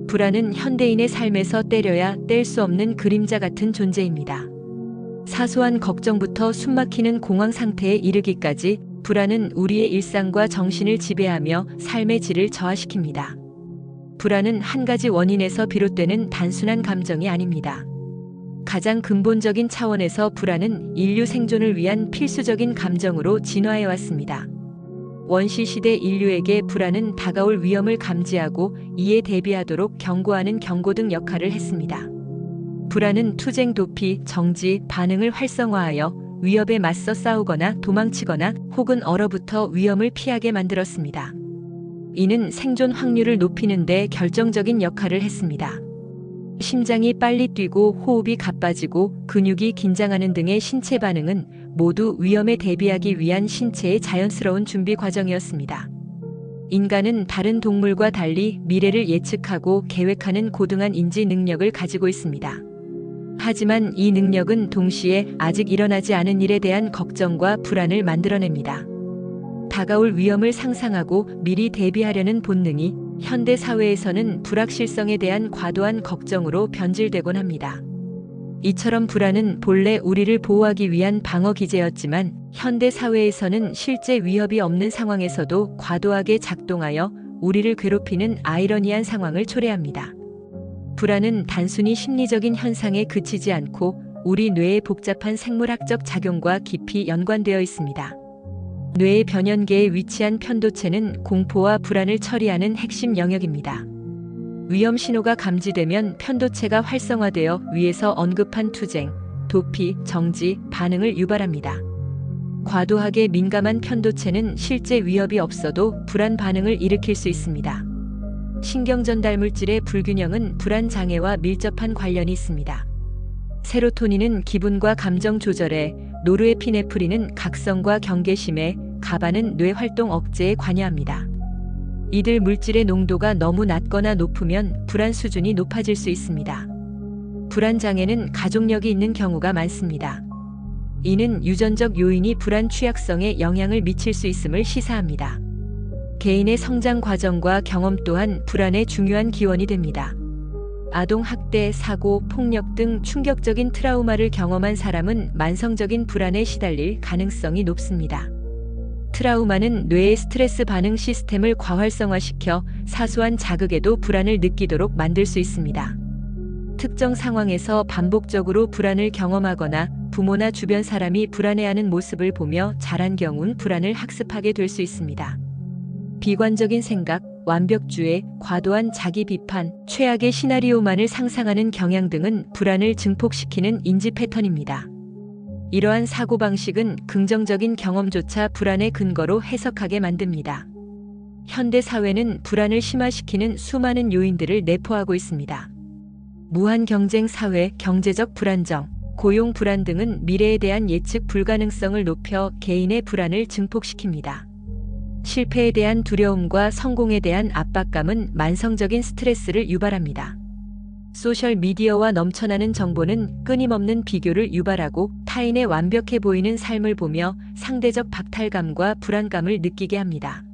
불안은 현대인의 삶에서 떼려야 뗄 수 없는 그림자 같은 존재입니다. 사소한 걱정부터 숨막히는 공황 상태에 이르기까지 불안은 우리의 일상과 정신을 지배하며 삶의 질을 저하시킵니다. 불안은 한 가지 원인에서 비롯되는 단순한 감정이 아닙니다. 가장 근본적인 차원에서 불안은 인류 생존을 위한 필수적인 감정으로 진화해 왔습니다. 원시시대 인류에게 불안은 다가올 위험을 감지하고 이에 대비하도록 경고하는 경고등 역할을 했습니다. 불안은 투쟁, 도피, 정지, 반응을 활성화하여 위협에 맞서 싸우거나 도망치거나 혹은 얼어붙어 위험을 피하게 만들었습니다. 이는 생존 확률을 높이는 데 결정적인 역할을 했습니다. 심장이 빨리 뛰고 호흡이 가빠지고 근육이 긴장하는 등의 신체 반응은 모두 위험에 대비하기 위한 신체의 자연스러운 준비 과정이었습니다. 인간은 다른 동물과 달리 미래를 예측하고 계획하는 고등한 인지 능력을 가지고 있습니다. 하지만 이 능력은 동시에 아직 일어나지 않은 일에 대한 걱정과 불안을 만들어냅니다. 다가올 위험을 상상하고 미리 대비하려는 본능이 현대 사회에서는 불확실성에 대한 과도한 걱정으로 변질되곤 합니다. 이처럼 불안은 본래 우리를 보호하기 위한 방어 기제였지만 현대 사회에서는 실제 위협이 없는 상황에서도 과도하게 작동하여 우리를 괴롭히는 아이러니한 상황을 초래합니다. 불안은 단순히 심리적인 현상에 그치지 않고 우리 뇌의 복잡한 생물학적 작용과 깊이 연관되어 있습니다. 뇌의 변연계에 위치한 편도체는 공포와 불안을 처리하는 핵심 영역입니다. 위험 신호가 감지되면 편도체가 활성화되어 위에서 언급한 투쟁, 도피, 정지, 반응을 유발합니다. 과도하게 민감한 편도체는 실제 위협이 없어도 불안 반응을 일으킬 수 있습니다. 신경전달물질의 불균형은 불안 장애와 밀접한 관련이 있습니다. 세로토닌은 기분과 감정 조절에, 노르에피네프린은 각성과 경계심에, 가바는 뇌 활동 억제에 관여합니다. 이들 물질의 농도가 너무 낮거나 높으면 불안 수준이 높아질 수 있습니다. 불안 장애는 가족력이 있는 경우가 많습니다. 이는 유전적 요인이 불안 취약성에 영향을 미칠 수 있음을 시사합니다. 개인의 성장 과정과 경험 또한 불안의 중요한 기원이 됩니다. 아동 학대, 사고, 폭력 등 충격적인 트라우마를 경험한 사람은 만성적인 불안에 시달릴 가능성이 높습니다. 트라우마는 뇌의 스트레스 반응 시스템을 과활성화시켜 사소한 자극에도 불안을 느끼도록 만들 수 있습니다. 특정 상황에서 반복적으로 불안을 경험하거나 부모나 주변 사람이 불안해하는 모습을 보며 자란 경우는 불안을 학습하게 될 수 있습니다. 비관적인 생각, 완벽주의, 과도한 자기 비판, 최악의 시나리오만을 상상하는 경향 등은 불안을 증폭시키는 인지 패턴입니다. 이러한 사고방식은 긍정적인 경험조차 불안의 근거로 해석하게 만듭니다. 현대 사회는 불안을 심화시키는 수많은 요인들을 내포하고 있습니다. 무한 경쟁 사회, 경제적 불안정, 고용 불안 등은 미래에 대한 예측 불가능성을 높여 개인의 불안을 증폭시킵니다. 실패에 대한 두려움과 성공에 대한 압박감은 만성적인 스트레스를 유발합니다. 소셜미디어와 넘쳐나는 정보는 끊임없는 비교를 유발하고 타인의 완벽해 보이는 삶을 보며 상대적 박탈감과 불안감을 느끼게 합니다.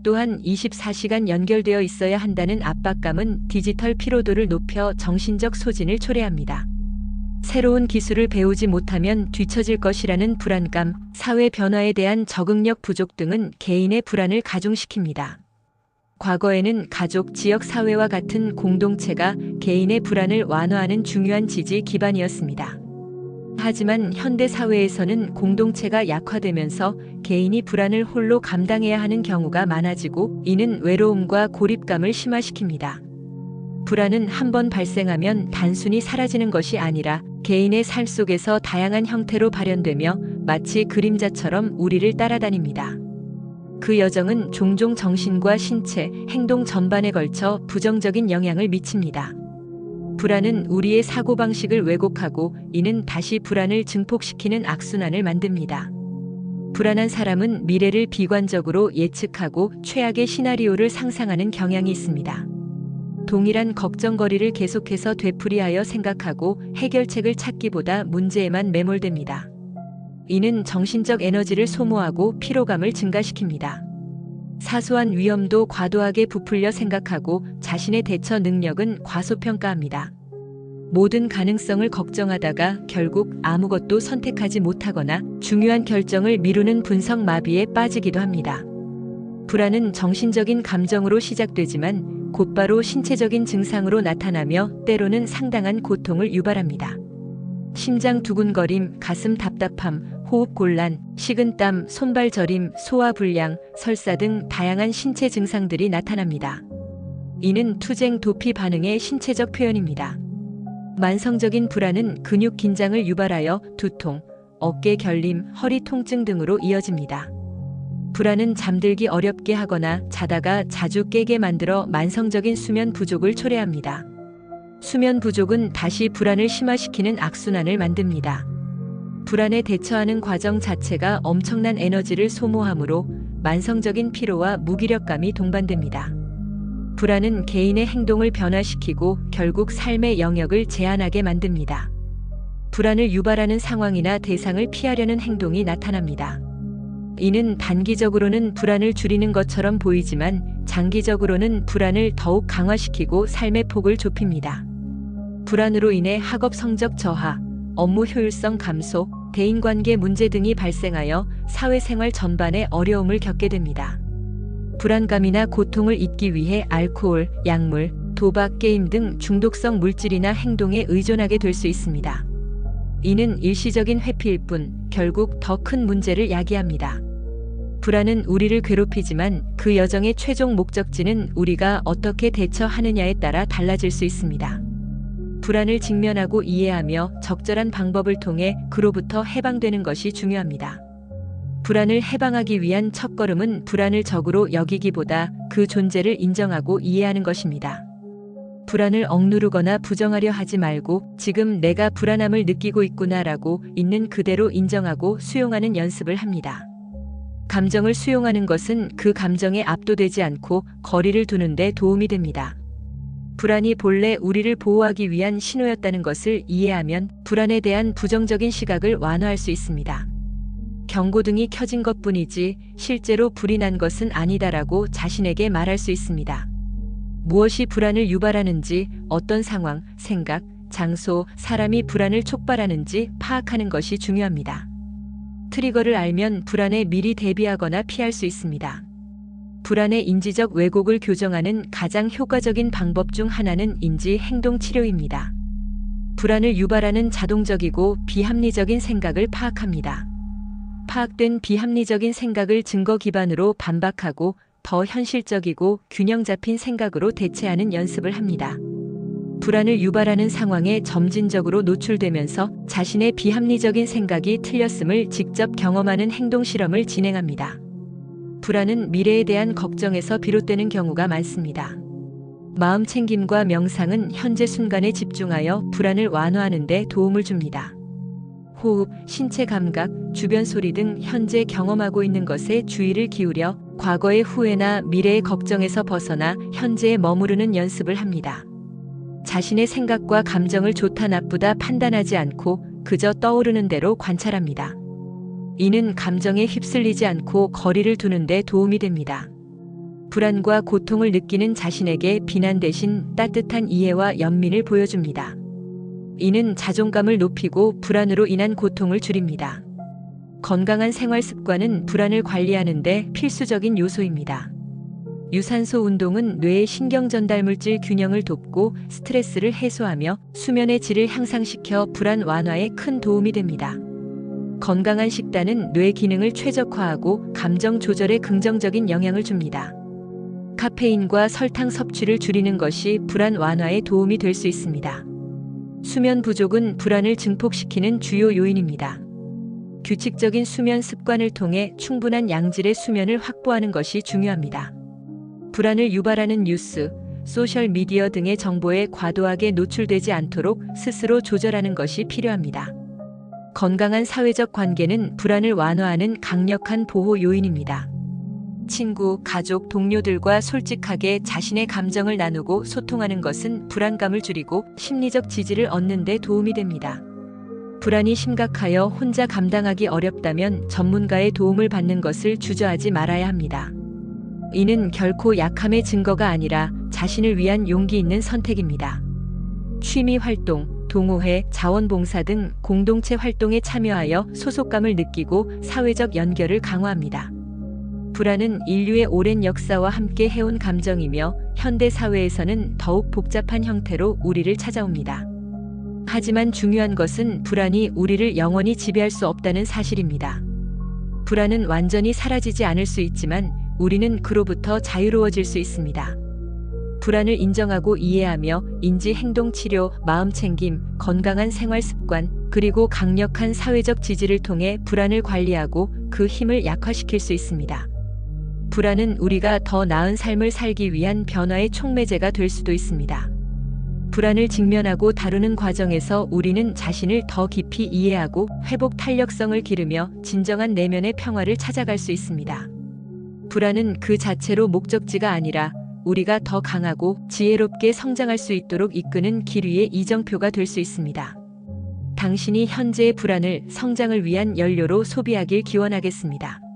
또한 24시간 연결되어 있어야 한다는 압박감은 디지털 피로도를 높여 정신적 소진을 초래합니다. 새로운 기술을 배우지 못하면 뒤처질 것이라는 불안감, 사회 변화에 대한 적응력 부족 등은 개인의 불안을 가중시킵니다. 과거에는 가족, 지역 사회와 같은 공동체가 개인의 불안을 완화하는 중요한 지지 기반이었습니다. 하지만 현대 사회에서는 공동체가 약화되면서 개인이 불안을 홀로 감당해야 하는 경우가 많아지고 이는 외로움과 고립감을 심화시킵니다. 불안은 한번 발생하면 단순히 사라지는 것이 아니라 개인의 삶 속에서 다양한 형태로 발현되며 마치 그림자처럼 우리를 따라다닙니다. 그 여정은 종종 정신과 신체, 행동 전반에 걸쳐 부정적인 영향을 미칩니다. 불안은 우리의 사고방식을 왜곡하고 이는 다시 불안을 증폭시키는 악순환을 만듭니다. 불안한 사람은 미래를 비관적으로 예측하고 최악의 시나리오를 상상하는 경향이 있습니다. 동일한 걱정거리를 계속해서 되풀이하여 생각하고 해결책을 찾기보다 문제에만 매몰됩니다. 이는 정신적 에너지를 소모하고 피로감을 증가시킵니다. 사소한 위험도 과도하게 부풀려 생각하고 자신의 대처 능력은 과소평가합니다. 모든 가능성을 걱정하다가 결국 아무것도 선택하지 못하거나 중요한 결정을 미루는 분석 마비에 빠지기도 합니다. 불안은 정신적인 감정으로 시작되지만 곧바로 신체적인 증상으로 나타나며 때로는 상당한 고통을 유발합니다. 심장 두근거림, 가슴 답답함, 호흡 곤란, 식은땀, 손발 저림, 소화 불량, 설사 등 다양한 신체 증상들이 나타납니다. 이는 투쟁 도피 반응의 신체적 표현입니다. 만성적인 불안은 근육 긴장을 유발하여 두통, 어깨 결림, 허리 통증 등으로 이어집니다. 불안은 잠들기 어렵게 하거나 자다가 자주 깨게 만들어 만성적인 수면 부족을 초래합니다. 수면 부족은 다시 불안을 심화시키는 악순환을 만듭니다. 불안에 대처하는 과정 자체가 엄청난 에너지를 소모하므로 만성적인 피로와 무기력감이 동반됩니다. 불안은 개인의 행동을 변화시키고 결국 삶의 영역을 제한하게 만듭니다. 불안을 유발하는 상황이나 대상을 피하려는 행동이 나타납니다. 이는 단기적으로는 불안을 줄이는 것처럼 보이지만 장기적으로는 불안을 더욱 강화시키고 삶의 폭을 좁힙니다. 불안으로 인해 학업 성적 저하, 업무 효율성 감소, 대인관계 문제 등이 발생하여 사회생활 전반에 어려움을 겪게 됩니다. 불안감이나 고통을 잊기 위해 알코올, 약물, 도박, 게임 등 중독성 물질이나 행동에 의존하게 될 수 있습니다. 이는 일시적인 회피일 뿐 결국 더 큰 문제를 야기합니다. 불안은 우리를 괴롭히지만 그 여정의 최종 목적지는 우리가 어떻게 대처하느냐에 따라 달라질 수 있습니다. 불안을 직면하고 이해하며 적절한 방법을 통해 그로부터 해방되는 것이 중요합니다. 불안을 해방하기 위한 첫걸음은 불안을 적으로 여기기보다 그 존재를 인정하고 이해하는 것입니다. 불안을 억누르거나 부정하려 하지 말고 지금 내가 불안함을 느끼고 있구나라고 있는 그대로 인정하고 수용하는 연습을 합니다. 감정을 수용하는 것은 그 감정에 압도되지 않고 거리를 두는 데 도움이 됩니다. 불안이 본래 우리를 보호하기 위한 신호였다는 것을 이해하면 불안에 대한 부정적인 시각을 완화할 수 있습니다. 경고등이 켜진 것뿐이지 실제로 불이 난 것은 아니다라고 자신에게 말할 수 있습니다. 무엇이 불안을 유발하는지, 어떤 상황, 생각, 장소, 사람이 불안을 촉발하는지 파악하는 것이 중요합니다. 트리거를 알면 불안에 미리 대비하거나 피할 수 있습니다. 불안의 인지적 왜곡을 교정하는 가장 효과적인 방법 중 하나는 인지 행동 치료입니다. 불안을 유발하는 자동적이고 비합리적인 생각을 파악합니다. 파악된 비합리적인 생각을 증거 기반으로 반박하고 더 현실적이고 균형 잡힌 생각으로 대체하는 연습을 합니다. 불안을 유발하는 상황에 점진적으로 노출되면서 자신의 비합리적인 생각이 틀렸음을 직접 경험하는 행동 실험을 진행합니다. 불안은 미래에 대한 걱정에서 비롯되는 경우가 많습니다. 마음 챙김과 명상은 현재 순간에 집중하여 불안을 완화하는 데 도움을 줍니다. 호흡, 신체 감각, 주변 소리 등 현재 경험하고 있는 것에 주의를 기울여 과거의 후회나 미래의 걱정에서 벗어나 현재에 머무르는 연습을 합니다. 자신의 생각과 감정을 좋다 나쁘다 판단하지 않고 그저 떠오르는 대로 관찰합니다. 이는 감정에 휩쓸리지 않고 거리를 두는 데 도움이 됩니다. 불안과 고통을 느끼는 자신에게 비난 대신 따뜻한 이해와 연민을 보여줍니다. 이는 자존감을 높이고 불안으로 인한 고통을 줄입니다. 건강한 생활 습관은 불안을 관리하는 데 필수적인 요소입니다. 유산소 운동은 뇌의 신경 전달 물질 균형을 돕고 스트레스를 해소하며 수면의 질을 향상시켜 불안 완화에 큰 도움이 됩니다. 건강한 식단은 뇌 기능을 최적화하고 감정 조절에 긍정적인 영향을 줍니다. 카페인과 설탕 섭취를 줄이는 것이 불안 완화에 도움이 될 수 있습니다. 수면 부족은 불안을 증폭시키는 주요 요인입니다. 규칙적인 수면 습관을 통해 충분한 양질의 수면을 확보하는 것이 중요합니다. 불안을 유발하는 뉴스, 소셜미디어 등의 정보에 과도하게 노출되지 않도록 스스로 조절하는 것이 필요합니다. 건강한 사회적 관계는 불안을 완화하는 강력한 보호 요인입니다. 친구, 가족, 동료들과 솔직하게 자신의 감정을 나누고 소통하는 것은 불안감을 줄이고 심리적 지지를 얻는 데 도움이 됩니다. 불안이 심각하여 혼자 감당하기 어렵다면 전문가의 도움을 받는 것을 주저하지 말아야 합니다. 이는 결코 약함의 증거가 아니라 자신을 위한 용기 있는 선택입니다. 취미 활동, 동호회, 자원봉사 등 공동체 활동에 참여하여 소속감을 느끼고 사회적 연결을 강화합니다. 불안은 인류의 오랜 역사와 함께 해온 감정이며 현대 사회에서는 더욱 복잡한 형태로 우리를 찾아옵니다. 하지만 중요한 것은 불안이 우리를 영원히 지배할 수 없다는 사실입니다. 불안은 완전히 사라지지 않을 수 있지만 우리는 그로부터 자유로워질 수 있습니다. 불안을 인정하고 이해하며 인지 행동 치료, 마음 챙김, 건강한 생활 습관, 그리고 강력한 사회적 지지를 통해 불안을 관리하고 그 힘을 약화시킬 수 있습니다. 불안은 우리가 더 나은 삶을 살기 위한 변화의 촉매제가 될 수도 있습니다. 불안을 직면하고 다루는 과정에서 우리는 자신을 더 깊이 이해하고 회복 탄력성을 기르며 진정한 내면의 평화를 찾아갈 수 있습니다. 불안은 그 자체로 목적지가 아니라 우리가 더 강하고 지혜롭게 성장할 수 있도록 이끄는 길 위의 이정표가 될 수 있습니다. 당신이 현재의 불안을 성장을 위한 연료로 소비하길 기원하겠습니다.